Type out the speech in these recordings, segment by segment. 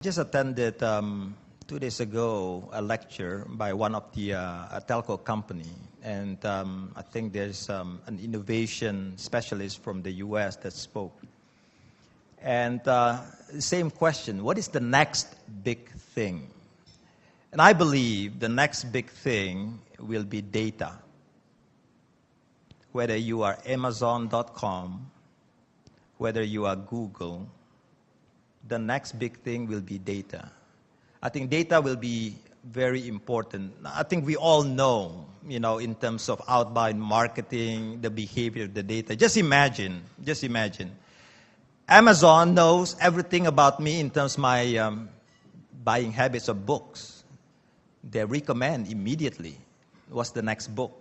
Just attended 2 days ago a lecture by one of the a telco company, and I think there's an innovation specialist from the U.S. that spoke. And same question: what is the next big thing? And I believe the next big thing will be data. Whether you are Amazon.com, whether you are Google, the next big thing will be data. I think data will be very important. I think we all know, in terms of outbound marketing, the behavior of the data. Just imagine. Amazon knows everything about me in terms of my buying habits of books. They recommend immediately what's the next book.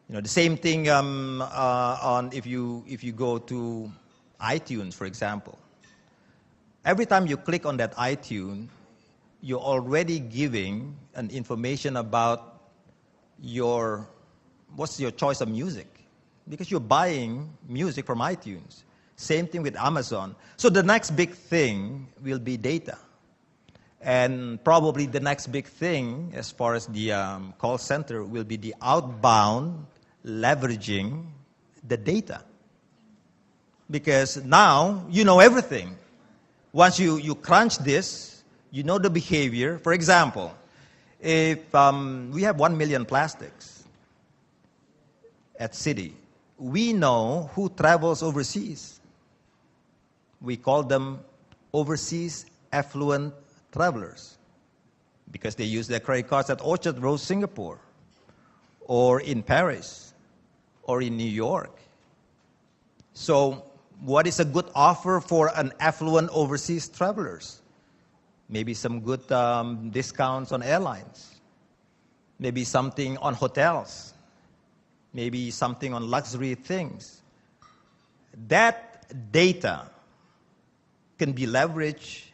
The same thing on if you go to iTunes, for example. Every time you click on that iTunes, you're already giving an information about what's your choice of music, because you're buying music from iTunes. Same thing with Amazon. So the next big thing will be data. And probably the next big thing, as far as the call center, will be the outbound leveraging the data. Because now you know everything. Once you crunch this, you know the behavior. For example, if we have 1 million plastics at city, we know who travels overseas. We call them overseas affluent travelers because they use their credit cards at Orchard Road, Singapore, or in Paris, or in New York. So what is a good offer for an affluent overseas travelers? Maybe some good discounts on airlines. Maybe something on hotels. Maybe something on luxury things. That data can be leveraged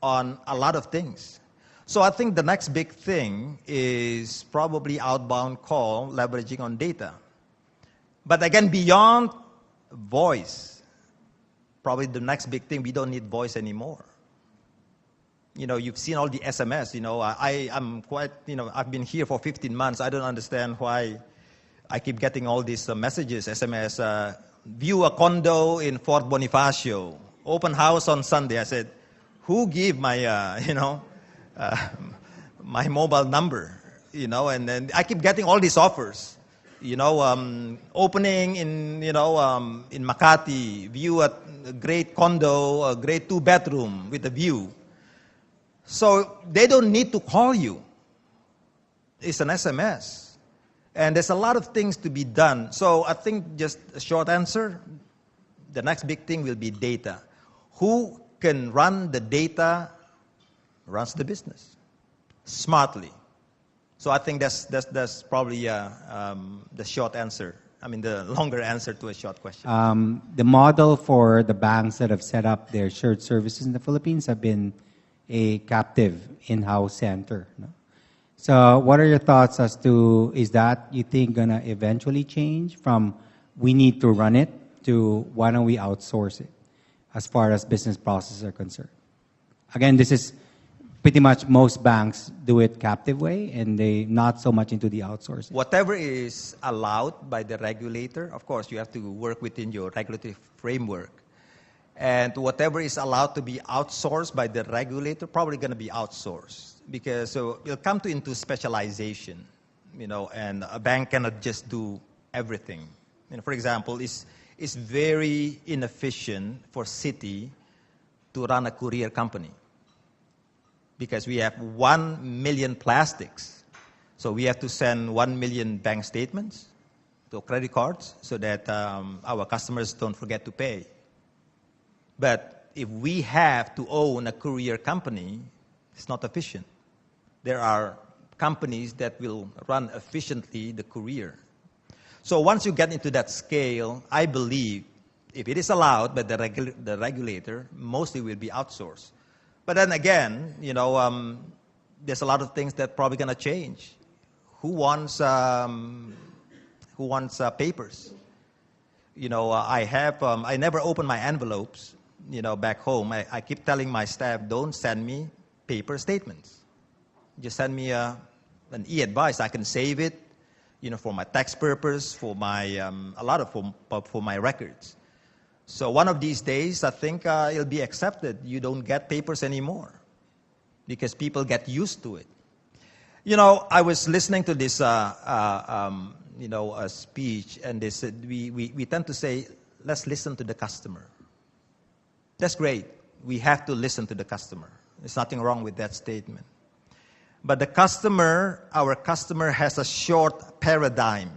on a lot of things. So I think the next big thing is probably outbound call leveraging on data. But again, beyond voice, probably the next big thing, we don't need voice anymore. You've seen all the SMS. I'm quite, I've been here for 15 months. I don't understand why I keep getting all these messages, SMS. View a condo in Fort Bonifacio. Open house on Sunday. I said, who gave my, my mobile number? And then I keep getting all these offers. Opening in Makati, view a great condo, a great 2-bedroom with a view. So they don't need to call you. It's an SMS. And there's a lot of things to be done. So I think just a short answer, the next big thing will be data. Who can run the data runs the business smartly. So I think that's probably the short answer. The longer answer to a short question. The model for the banks that have set up their shared services in the Philippines have been a captive in-house center. No? So what are your thoughts as to, is that, you think, going to eventually change from we need to run it to why don't we outsource it as far as business processes are concerned? Again, this is pretty much most banks do it captive way, and they not so much into the outsourcing. Whatever is allowed by the regulator, of course, you have to work within your regulatory framework. And whatever is allowed to be outsourced by the regulator, probably going to be outsourced. Because so it'll come into specialization, and a bank cannot just do everything. For example, it's very inefficient for Citi to run a courier company, because we have 1 million plastics. So we have to send 1 million bank statements to credit cards so that our customers don't forget to pay. But if we have to own a courier company, it's not efficient. There are companies that will run efficiently the courier. So once you get into that scale, I believe if it is allowed by the regulator, mostly will be outsourced. But then again, there's a lot of things that probably going to change. Who wants papers? I never open my envelopes back home, I keep telling my staff, don't send me paper statements. Just send me an e-advice. I can save it, for my tax purpose, for my for my records. So one of these days, I think it'll be accepted. You don't get papers anymore because people get used to it. I was listening to this, a speech, and they said we tend to say, let's listen to the customer. That's great. We have to listen to the customer. There's nothing wrong with that statement. But our customer has a short paradigm.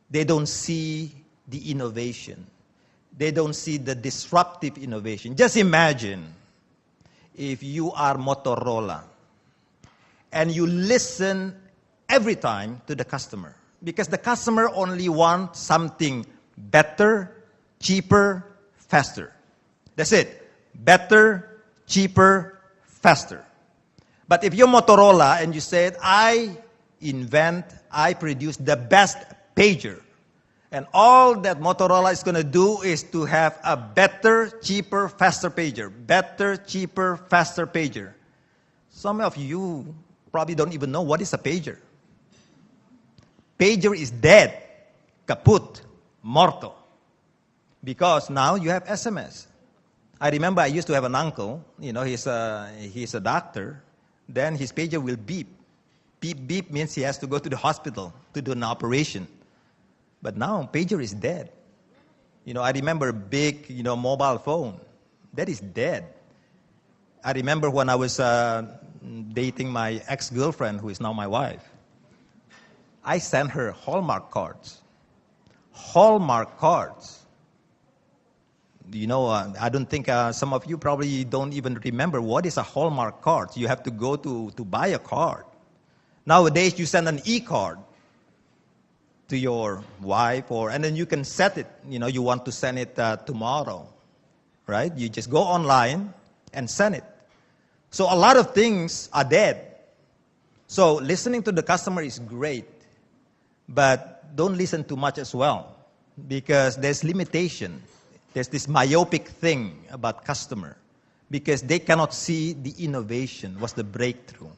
They don't see the innovation. They don't see the disruptive innovation. Just imagine if you are Motorola and you listen every time to the customer, because the customer only wants something better, cheaper, faster. That's it. Better, cheaper, faster. But if you're Motorola and you said, I produce the best pager, and all that Motorola is going to do is to have a better, cheaper, faster pager. Better, cheaper, faster pager. Some of you probably don't even know what is a pager. Pager is dead, kaput, morto. Because now you have SMS. I remember I used to have an uncle, he's a doctor. Then his pager will beep. Beep, beep means he has to go to the hospital to do an operation. But now, pager is dead. I remember a big, mobile phone. That is dead. I remember when I was dating my ex-girlfriend, who is now my wife. I sent her Hallmark cards. Hallmark cards. I don't think some of you probably don't even remember what is a Hallmark card. You have to go to buy a card. Nowadays, you send an e-card to your wife, and then you can set it. You want to send it tomorrow, right? You just go online and send it. So a lot of things are dead. So listening to the customer is great, but don't listen too much as well, because there's limitation. There's this myopic thing about customer, because they cannot see the innovation, what's the breakthrough.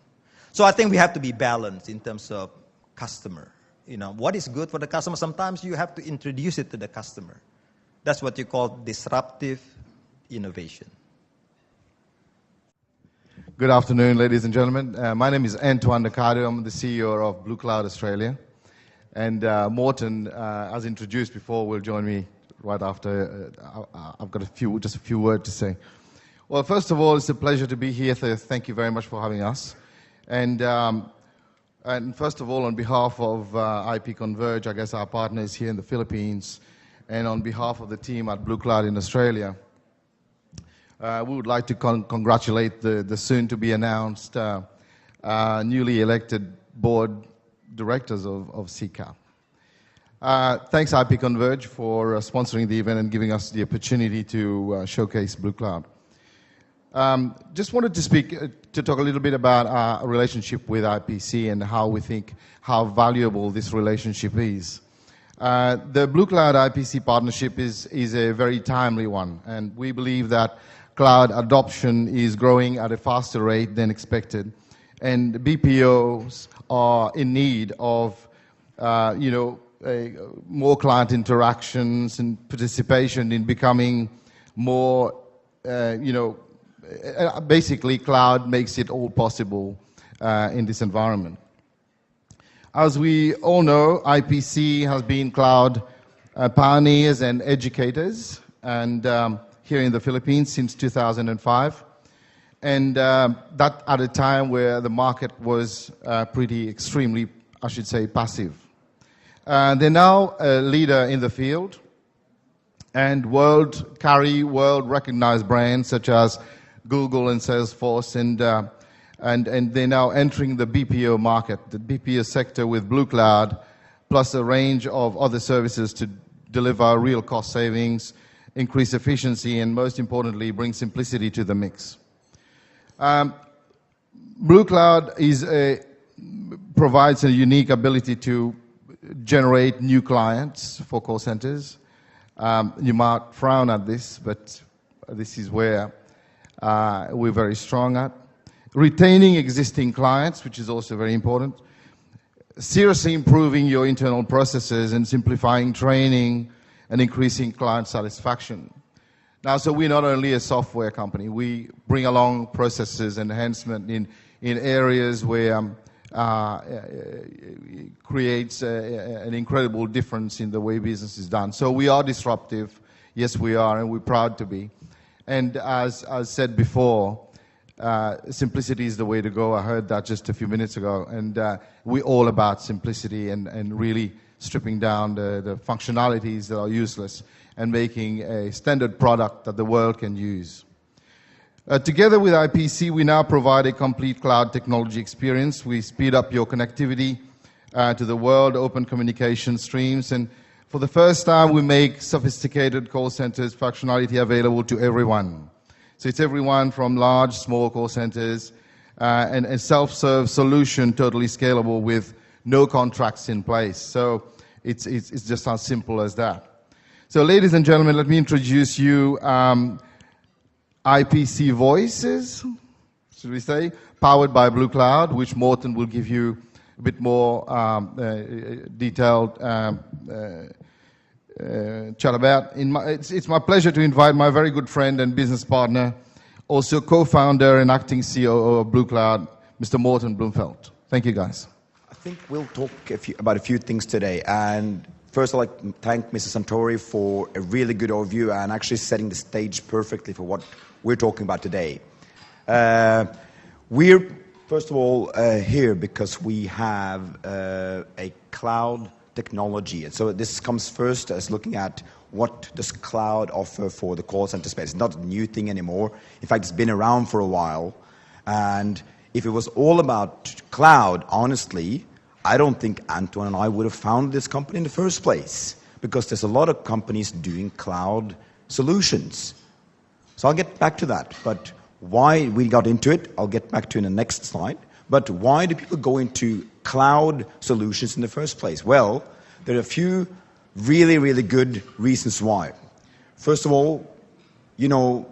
So I think we have to be balanced in terms of customer. What is good for the customer? Sometimes you have to introduce it to the customer. That's what you call disruptive innovation. Good afternoon, ladies and gentlemen. My name is Antoine Nakadu. I'm the CEO of Blue Cloud Australia. And Morton, as introduced before, will join me right after. I've got just a few words to say. Well, first of all, it's a pleasure to be here. Thank you very much for having us. And first of all, on behalf of IP Converge, I guess our partners here in the Philippines, and on behalf of the team at Blue Cloud in Australia, we would like to congratulate the soon-to-be announced newly elected board directors of CCAP. Thanks, IP Converge, for sponsoring the event and giving us the opportunity to showcase Blue Cloud. Just wanted to talk a little bit about our relationship with IPC and how we think how valuable this relationship is. The Blue Cloud IPC partnership is a very timely one, and we believe that cloud adoption is growing at a faster rate than expected, and BPOs are in need of more client interactions and participation in becoming more, basically cloud makes it all possible in this environment. As we all know, IPC has been cloud pioneers and educators, and here in the Philippines since 2005, and that at a time where the market was extremely, I should say, passive. They're now a leader in the field, and carry world-recognized brands such as Google and Salesforce, and they're now entering the BPO market, the BPO sector, with Blue Cloud, plus a range of other services to deliver real cost savings, increase efficiency, and most importantly, bring simplicity to the mix. Blue Cloud provides a unique ability to generate new clients for call centers. You might frown at this, but this is where we're very strong at. Retaining existing clients, which is also very important. Seriously improving your internal processes and simplifying training and increasing client satisfaction. Now, so we're not only a software company, we bring along processes enhancement in areas where it creates an incredible difference in the way business is done. So we are disruptive, yes we are, and we're proud to be. And as said before, simplicity is the way to go. I heard that just a few minutes ago. And we're all about simplicity and really stripping down the functionalities that are useless and making a standard product that the world can use. Together with IPC, we now provide a complete cloud technology experience. We speed up your connectivity to the world, open communication streams, and for the first time, we make sophisticated call centers functionality available to everyone. So it's everyone from large, small call centers, and a self-serve solution, totally scalable with no contracts in place. So it's just as simple as that. So ladies and gentlemen, let me introduce you IPC Voices, should we say, powered by Blue Cloud, which Morten will give you a bit more detailed chat about. It's my pleasure to invite my very good friend and business partner, also co-founder and acting COO of Blue Cloud, Mr. Morten Bloemveld. Thank you, guys. I think we'll talk about a few things today. And first, I'd like to thank Mr. Santori for a really good overview and actually setting the stage perfectly for what we're talking about today. We're, first of all, here because we have a cloud technology. And so this comes first as looking at what does cloud offer for the call center space. It's not a new thing anymore. In fact, it's been around for a while. And if it was all about cloud, honestly, I don't think Antoine and I would have founded this company in the first place, because there's a lot of companies doing cloud solutions. So I'll get back to that. But why we got into it, I'll get back to in the next slide. But why do people go into cloud solutions in the first place? Well, there are a few really, really good reasons why. First of all, you know,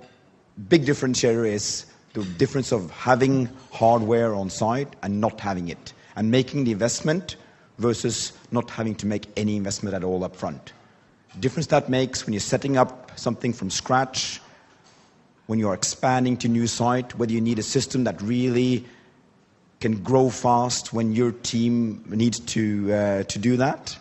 big differentiator is the difference of having hardware on site and not having it, and making the investment versus not having to make any investment at all up front. Difference that makes when you're setting up something from scratch, when you're expanding to new site, whether you need a system that really can grow fast when your team needs to do that.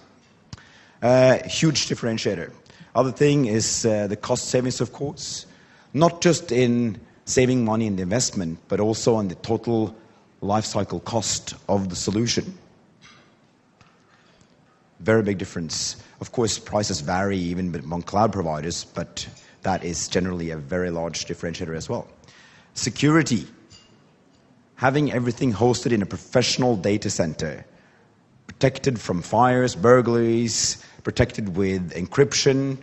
Huge differentiator. Other thing is the cost savings, of course, not just in saving money in the investment, but also on the total life cycle cost of the solution. Very big difference. Of course, prices vary even among cloud providers, but that is generally a very large differentiator as well. Security. Having everything hosted in a professional data center, protected from fires, burglaries, protected with encryption,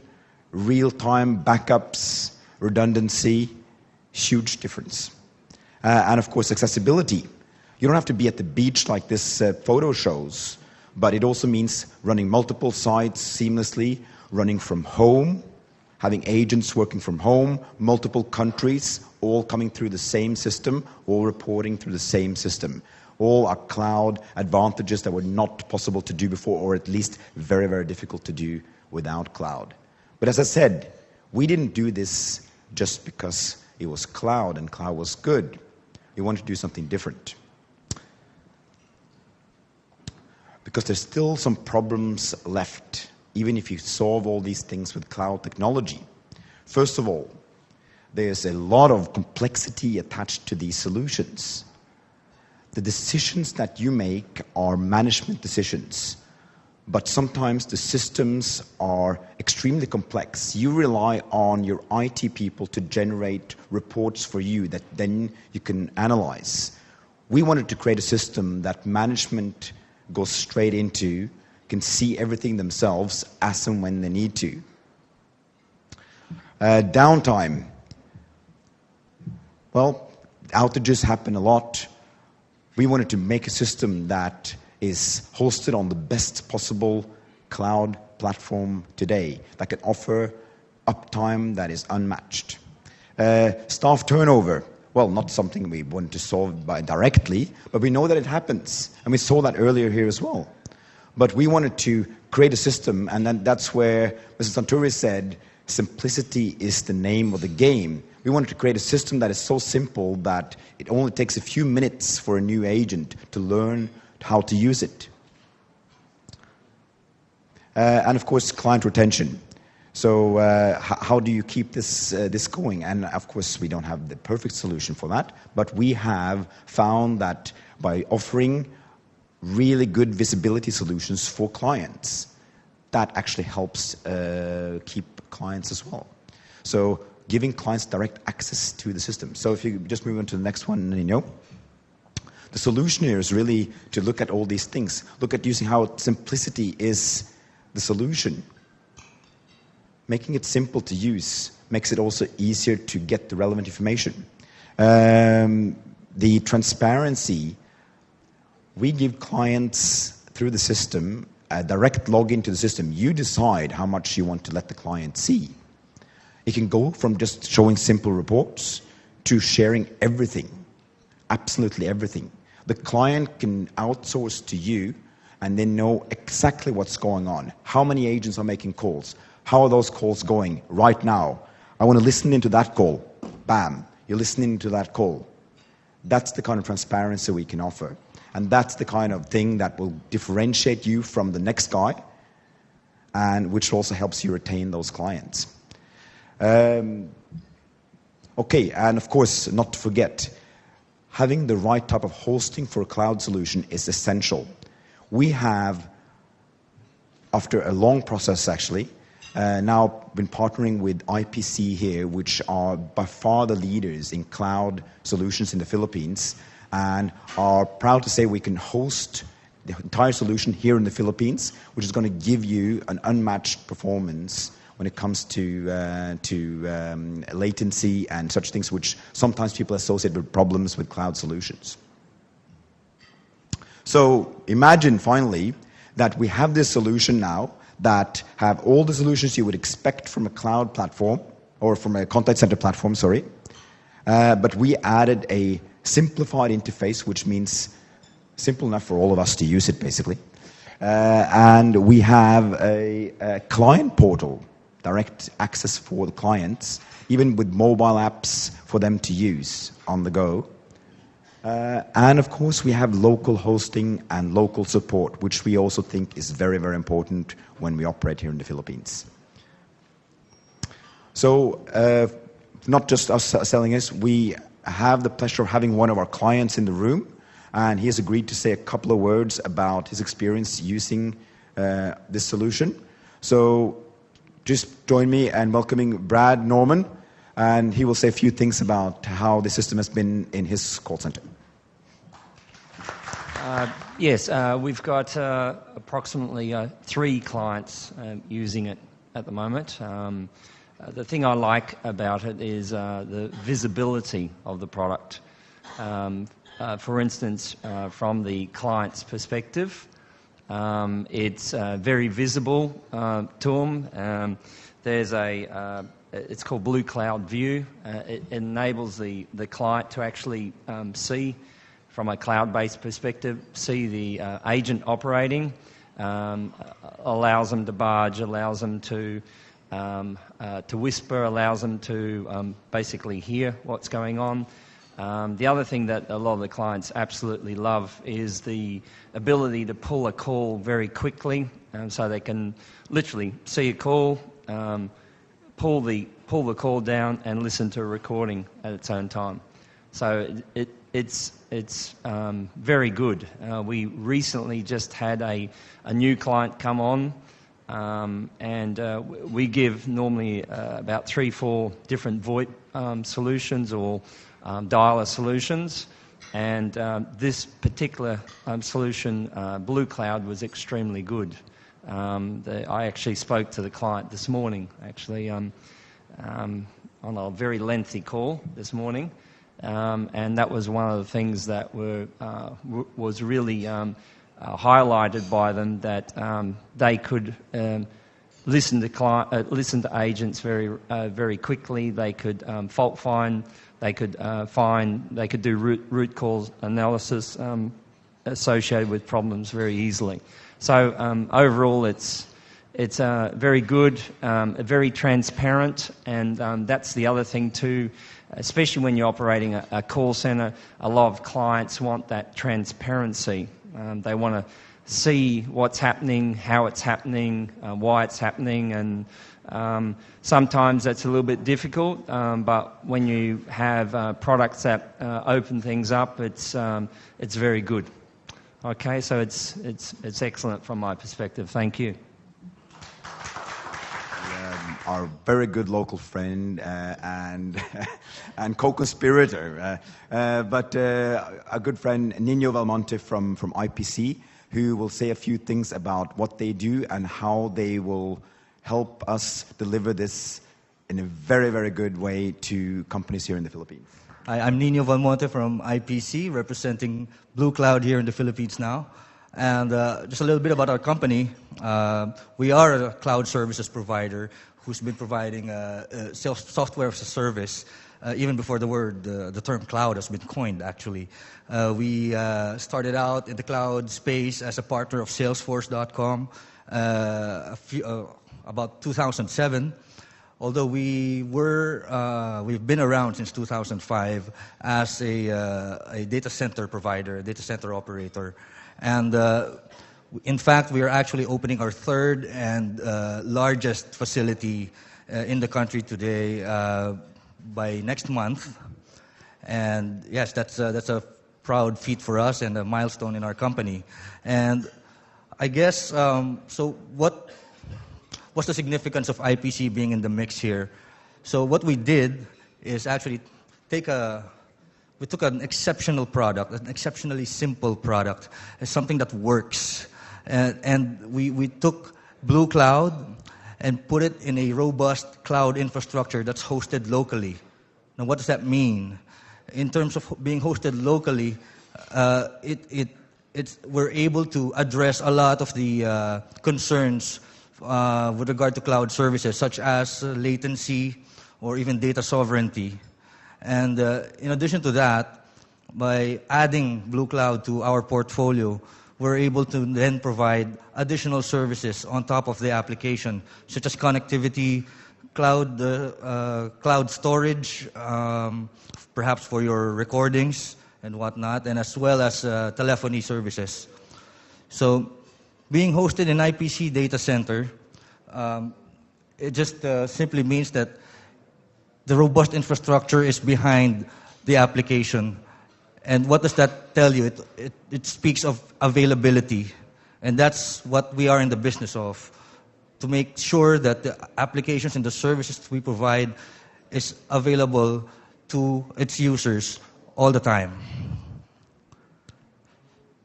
real-time backups, redundancy, huge difference. And of course, accessibility. You don't have to be at the beach like this photo shows, but it also means running multiple sites seamlessly, running from home, having agents working from home, multiple countries, all coming through the same system, all reporting through the same system. All are cloud advantages that were not possible to do before, or at least very, very difficult to do without cloud. But as I said, we didn't do this just because it was cloud and cloud was good. We wanted to do something different. Because there's still some problems left, even if you solve all these things with cloud technology. First of all, there's a lot of complexity attached to these solutions. The decisions that you make are management decisions, but sometimes the systems are extremely complex. You rely on your IT people to generate reports for you that then you can analyze. We wanted to create a system that management goes straight into, can see everything themselves as and when they need to. Downtime. Well, outages happen a lot. We wanted to make a system that is hosted on the best possible cloud platform today, that can offer uptime that is unmatched. Staff turnover. Well, not something we want to solve directly, but we know that it happens. And we saw that earlier here as well. But we wanted to create a system, and then that's where Mr. Santuri said, simplicity is the name of the game. We wanted to create a system that is so simple that it only takes a few minutes for a new agent to learn how to use it. And of course, client retention. So how do you keep this going? And of course, we don't have the perfect solution for that, but we have found that by offering really good visibility solutions for clients, that actually helps keep clients as well. So giving clients direct access to the system. So if you just move on to the next one, the solution here is really to look at all these things. Look at using how simplicity is the solution. Making it simple to use makes it also easier to get the relevant information. The transparency, we give clients through the system a direct login to the system. You decide how much you want to let the client see. It can go from just showing simple reports to sharing everything, absolutely everything. The client can outsource to you and then know exactly what's going on. How many agents are making calls? How are those calls going right now? I want to listen into that call. Bam, you're listening to that call. That's the kind of transparency we can offer. And that's the kind of thing that will differentiate you from the next guy, and which also helps you retain those clients. Okay, and of course, not to forget, having the right type of hosting for a cloud solution is essential. We have, after a long process actually, now been partnering with IPC here, which are by far the leaders in cloud solutions in the Philippines, and are proud to say we can host the entire solution here in the Philippines, which is going to give you an unmatched performance when it comes to latency and such things, which sometimes people associate with problems with cloud solutions. So imagine finally that we have this solution now that have all the solutions you would expect from a cloud platform, or from a contact center platform, sorry. But we added a simplified interface, which means simple enough for all of us to use it, basically. And we have a client portal, direct access for the clients, even with mobile apps for them to use on the go. And of course, we have local hosting and local support, which we also think is very, very important when we operate here in the Philippines. So, not just us selling this, we have the pleasure of having one of our clients in the room, and he has agreed to say a couple of words about his experience using this solution. So just join me in welcoming Brad Norman, and he will say a few things about how the system has been in his call center. Yes, we've got approximately 3 clients using it at the moment. The thing I like about it is the visibility of the product. For instance, from the client's perspective, it's very visible to them. There's it's called Blue Cloud View. It enables the client to actually see, from a cloud-based perspective, see the agent operating, allows them to barge, allows them to whisper, allows them to basically hear what's going on. The other thing that a lot of the clients absolutely love is the ability to pull a call very quickly, so they can literally see a call, pull the call down and listen to a recording at its own time. So it's very good. We recently just had a new client come on, and we give normally about 3-4 different VoIP solutions or dialer solutions, and this particular solution, Blue Cloud, was extremely good. I actually spoke to the client this morning, actually, on a very lengthy call this morning, and that was one of the things that was really highlighted by them, that they could listen to agents very quickly. They could fault find. They could do root cause analysis associated with problems very easily. So overall, it's very good, very transparent, and that's the other thing too. Especially when you're operating a call center, a lot of clients want that transparency. They want to see what's happening, how it's happening, why it's happening, and sometimes that's a little bit difficult. But when you have products that open things up, it's very good. Okay, so it's excellent from my perspective. Thank you. Our very good local friend and and co-conspirator, but a good friend, Nino Valmonte from IPC, who will say a few things about what they do and how they will help us deliver this in a very, very good way to companies here in the Philippines. Hi, I'm Nino Valmonte from IPC, representing Blue Cloud here in the Philippines now. And just a little bit about our company. We are a cloud services provider who's been providing software as a service even before the term cloud has been coined, actually. We started out in the cloud space as a partner of Salesforce.com about 2007. Although we've been around since 2005 as a data center provider, a data center operator. And in fact, we are actually opening our third and largest facility in the country today by next month. And yes, that's a proud feat for us and a milestone in our company. And I guess, so what's the significance of IPC being in the mix here? So what we did is actually we took an exceptional product, an exceptionally simple product, as something that works. And we took Blue Cloud and put it in a robust cloud infrastructure that's hosted locally. Now, what does that mean? In terms of being hosted locally, we're able to address a lot of the concerns with regard to cloud services, such as latency or even data sovereignty. And in addition to that, by adding Blue Cloud to our portfolio, we're able to then provide additional services on top of the application, such as connectivity, cloud storage, perhaps for your recordings and whatnot, and as well as telephony services. So being hosted in IPC data center, it just simply means that the robust infrastructure is behind the application. And what does that tell you? It speaks of availability. And that's what we are in the business of, to make sure that the applications and the services we provide is available to its users all the time.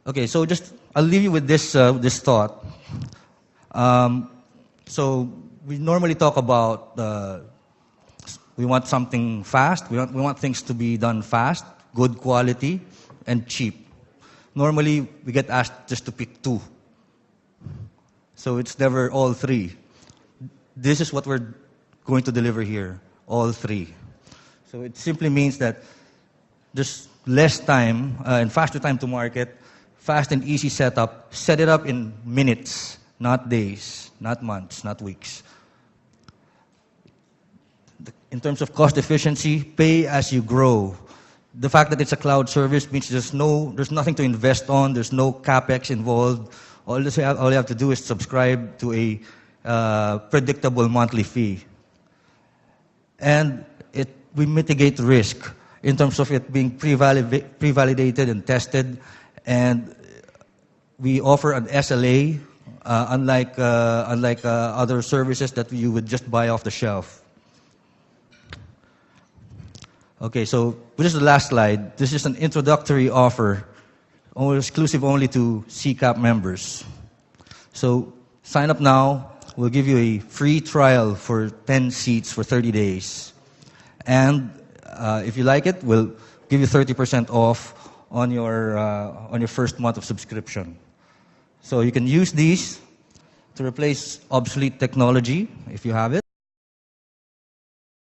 Okay, so I'll leave you with this thought. So we normally talk about we want something fast. We want things to be done fast, good quality, and cheap. Normally, we get asked just to pick two. So it's never all three. This is what we're going to deliver here, all three. So it simply means that there's less time and faster time to market, fast and easy setup. Set it up in minutes, not days, not months, not weeks. In terms of cost efficiency, pay as you grow. The fact that it's a cloud service means there's nothing to invest on, there's no capex involved. All you have to do is subscribe to a predictable monthly fee. And we mitigate risk in terms of it being pre-validated and tested. And we offer an SLA, unlike other services that you would just buy off the shelf. Okay, so this is the last slide. This is an introductory offer, exclusive only to CCAP members. So sign up now. We'll give you a free trial for 10 seats for 30 days. And if you like it, we'll give you 30% off on your first month of subscription. So you can use these to replace obsolete technology, if you have it.